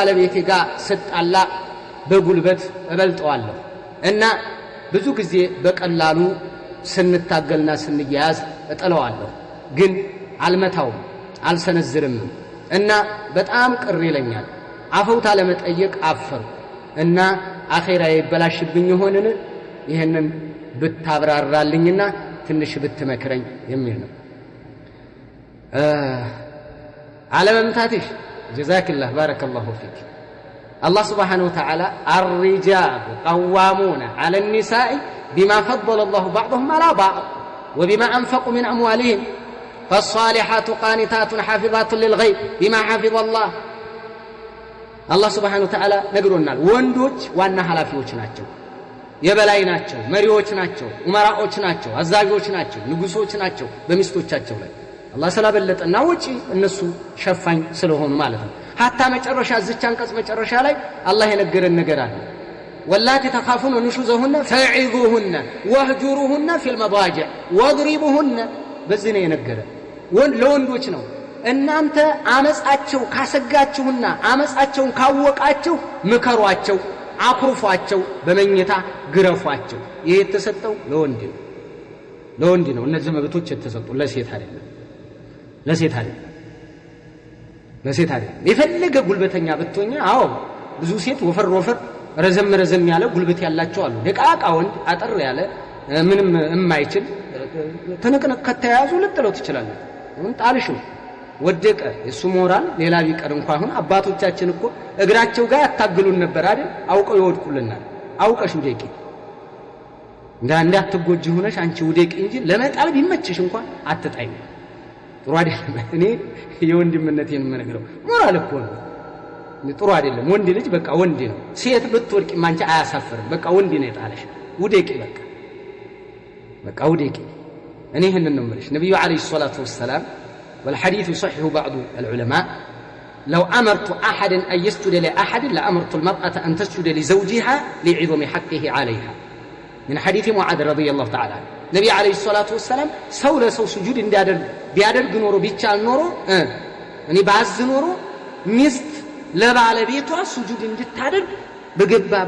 ባለቤቴ ጋር ስጣላ በጉልበት እበልጠዋለሁ እና ብዙ ጊዜ በቀላሉ ስንታገልና ስንያያዝ እጥለዋለሁ ግን አልመታውም አልሰነዝርም እና በጣም ቅር ይለኛል አፈውታ ለመጠየቅ አፈር እና አኺራዬ ይበላሽብኝ ሆነን ይሄንን ብታብራራልኝና ትንሽ ብትመክረኝ የሚል ነው አለመምታትሽ جزاك الله بارك الله فيك الله سبحانه وتعالى الرجال قوامون على النساء بما فضل الله بعضهم على بعض وبما أنفقوا من أموالهم فالصالحات قانتات حافظات للغيب بما حفظ الله الله سبحانه وتعالى نقولنا وندوج وانا حلافيوች ናቸው የበላይ ናቸው መሪዎች ናቸው ኡመራዎች ናቸው አዛዦች ናቸው ንጉሶች ናቸው በሚስቶቻቸው ላይ الله ስላበለጠና ወጪ እነሱ ሸፋኝ ስለሆኑ ማለት ነው hatta መጨረሻ እዚች አንቀጽ መጨረሻ ላይ አላህ የነገረን ነገር አለ ወላቲ ተኻፉን ንሹዘሁን ፈዒዙሁን ወህጁሩሁን ፊል መዳጅዕ ወድሪቡሁን በዚህ ነው የነገረን ለወንዶች ነው እናንተ አመጻቸው ካሰጋችሁና አመጻቸውን ካወቃችሁ ምከሯቸው አኩርፏቸው በመኝታ ግረፏቸው ይሄ የተሰጠው ለወንድ ነው እነዚህ መብቶች የተሰጡ ለሴት አይደለም ለሴት አይደለም የፈለገ ጉልበተኛ ብትሆኛ አዎ ብዙ ሴት ወፈር ረዘም ያለ ጉልበት ያላቸው አሉ ደቃቃ ወንድ አጠር ያለ ምንም የማይችል ተነቀነቅ ከተያዙ ልጥለው ትችላለህ ምን ጣልሹ ወደቀ እሱ ሞራል ሌላ ቢቀር እንኳን አባቶቻችን እኮ እግራቸው ጋር ያታግሉን ነበር አይደል አውቀው ይወድቁልናል አውቀሽ ውደቂ እንዳትጎጂ ሆነሽ አንቺ ውደቂ እንጂ ለመጣል ቢመችሽ እንኳን አትጣይ ጥሩ አይደለም እኔ የወንድምነቴን የምነግረው ሞራል እኮ ነው ጥሩ አይደለም ወንድ ልጅ በቃ ወንድ ነው ሴት ብትወድቂ ማንቺ አያሳፍርም በቃ ወንድ ነው የጣለሽ ውደቂ በቃ ውደቂ እኔ ይሄንን ነው የምልሽ ነብዩ አለይሂ ሰላቱ ወሰለም والحديث يصحح بعض العلماء لو أمرت أحدا أن يسجد لأحد لأمرت المرأة أن تسجد لزوجها لعظم حقه عليها من حديث معاذ رضي الله تعالى عنه نبي عليه الصلاة والسلام سول سجود بيادرق نورو بيتشال نورو يعني بعز نورو مست لبعلبيتها سجود اندتادر بقبا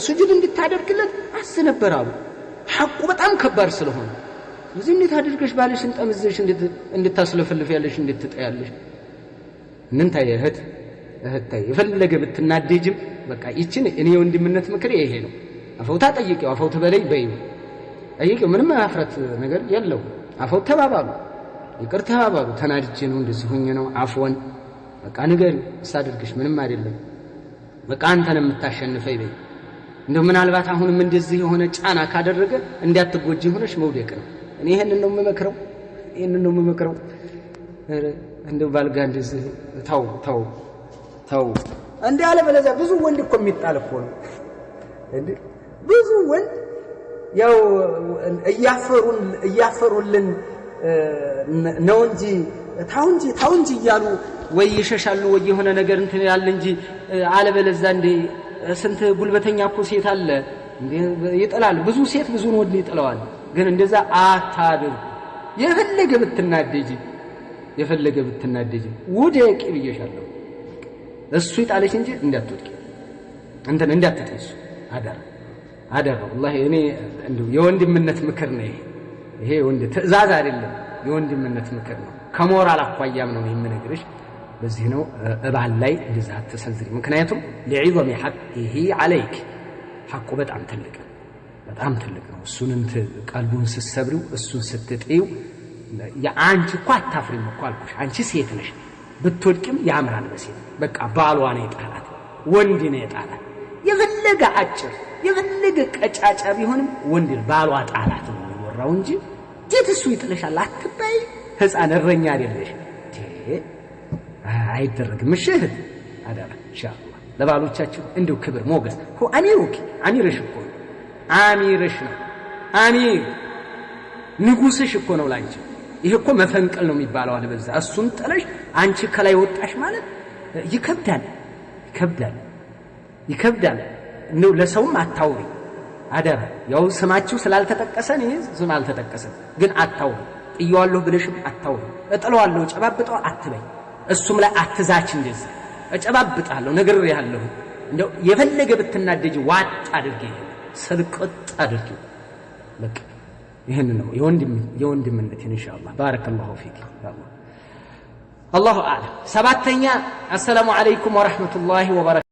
سجود اندتادر كله أحسن برابو حقه بتأم كبار سلهون زين نتادركش بالش انت أمزش اندتاسلفلف يالش اندتتقيالش እንንታ እህታይ የፈለገ ብትናደጅም በቃ ይችን እኔ ወንድምነት ምክር ይሄ ነው አፈውታ ጠይቂው አፈውት በለይ በይው ጠይቂው ምንም አፍረት ነገር የለው አፈውት ተባባሉ ይቅር ተባባሉ ተናድጄ ነው እንደዚህ ሆኜ ነው አፍወን በቃ ነገር ሳድርግሽ ምንም አይደለም በቃ አንተ ነው የምታሸንፈኝ በይ እንደው ምናልባት አሁንም እንደዚህ የሆነ ጫና ካደረገ እንዲያትጎጂ ሆነሽ መውደቅ ነው እኔ ይሄንን ነው የምመክረው እንደው ባልጋ እንደዚህ ተው እንዴ አለ በለዚያ ብዙ ወንድ እኮ የሚጣል እኮ ነው እንዴ ብዙ ወንድ ያው እያፈሩልን ነው እንጂ ታው እንጂ እያሉ ወይ ይሸሻሉ ወይ የሆነ ነገር እንትን ያለ እንጂ አለ በለዚያ እንዴ ስንት ጉልበተኛ እኮ ሴት አለ እንዴ ይጥላል ብዙ ሴት ብዙ ወንድ ይጥላዋል ግን እንደዛ አታድርጉ የፈለገ ብትናደጂ ውደቂ ብዬሻለሁ እሱ ይጣለሽ እንጂ እንዳትወድቂ እንትን እንዳትጥሱ አደራ والله እኔ እንደው የወንድምነት ምክር ነው ይሄ ወንድ ትዕዛዝ አይደለም የወንድምነት ምክር ነው ከሞራል አኳያም ነው የምነግርሽ በዚህ ነው እባል ላይ እንደዛ ተሰንዝሪ ምክንያቱም لعظم حقه عليك ሐቁ በጣም ትልቅ ነው እሱን ቀልቡን ስትሰብሪው እሱን ስትጥይው ያንቺ እኮ አታፍሪም እኮ አልኩሽ አንቺ ሴት ነሽ ብትወድቂም ያምራል በሴት በቃ ባሏ ነው የጣላት ወንድ ነው የጣላት የፈለገ አጭር የፈለገ ቀጫጫ ቢሆንም ወንድ ባሏ ጣላት ነው የሚወራው እንጂ እሱ ይጥልሻል አትበይ ህፃን እረኛ አይደለሽ አይደረግም እሺ አዳራ ኢንሻአላህ ለባሎቻችሁ እንደው ክብር ሞገስ ሆ አሚርሽ እኮ አሚርሽ ነው አሚር ንጉስሽ እኮ ነው ላንቺ ይሄ እኮ መፈንቀል ነው የሚባለው አለ በዛ እሱን ጥለሽ አንቺ ከላይ ወጣሽ ማለት ይከብዳል ነው ለሰውም አታውሪ አደራ ያው ስማችሁ ስላልተጠቀሰ ነው ስም አልተጠቀሰ ግን አታውሪ ጥያዋለሁ ብለሽም አታውሪ እጥለዋለሁ ጨባብጠው አትበይ እሱም ላይ አትዛች እንደዚህ እጨባብጣለሁ ነግሬሃለሁ እንደው የፈለገ ብትናደጂ ዋጥ አድርጌ ሰልቀጥ አድርጌ በቃ ይሄን ነው የወንድምነት ኢንሻአላህ ባረከላሁ ፊክ አላሁ አዕለም ሰባተኛ አሰላሙ አለይኩም ወራህመቱላሂ ወበረካቱ